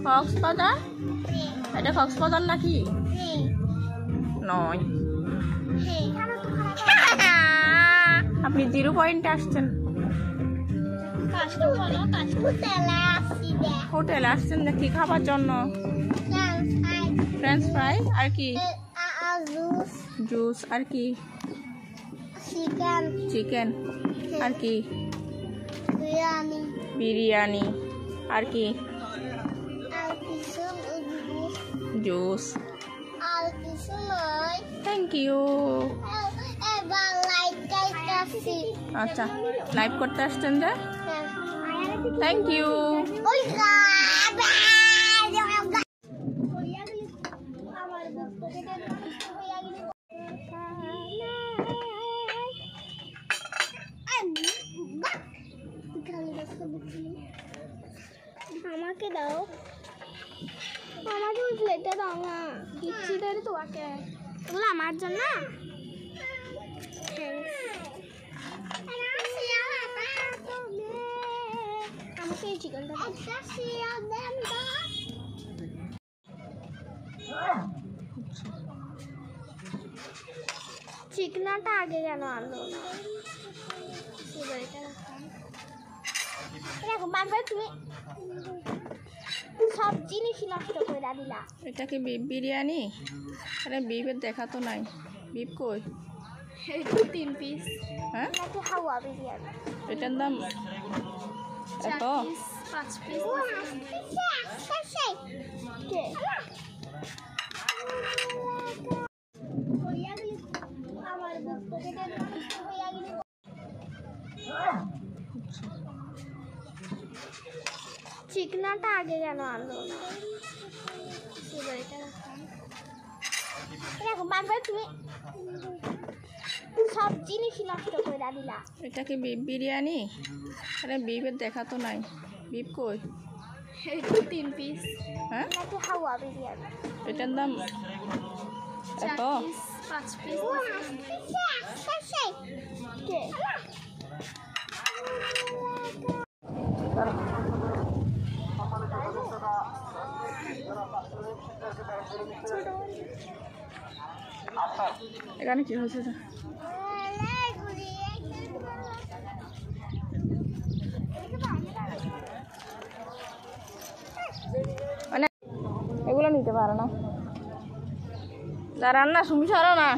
কক্সবাজার? এটা কক্সবাজার নাকি? নয়। আপনি 0 পয়েন্টে আসছেন। হোটেলে আসছেন নাকি খাবার জন্য? ফ্রেঞ্চ ফ্রাই আর কি? জুস আর কি? চিকেন আর কি? বিরিয়ানি আর কি? জুস। Thank you. আচ্ছা, লাইভ করতে আসছেন যে? Thank you. আমাকে দাও, আমাকে ওই প্লেটটা দাও না, দিচ্ছি তো তোমাকে, এগুলো আমার জন্য। আমাকে এই চিকেনটা চিকেনটা আগে কেন আনলো না? দেখো বারবার তুমি সব জিনিসই নষ্ট করে দিলা। এটা কি বিফ বিরিয়ানি? আরে বিফের দেখা তো নাই। বিফ কই? 3 পিস। হ্যাঁ, নাকি হাওয়া বিরিয়ানি? এটার দাম এত? 5 পিস। চিকেনটা আগে কেন আনলো না? দেখো বারবার তুমি সব জিনিসই নষ্ট করে দিলা। এটা কি বিফ বিরিয়ানি? আরে বিফের দেখা তো নাই। বিফ কই? 3 পিস। হ্যাঁ, নাকি হাওয়া বিরিয়ানি? এটার দাম এত? 5 পিস। এখানে কি হয়েছে? মানে এগুলো নিতে পারো না, যারা রান্না তুমি সরো না।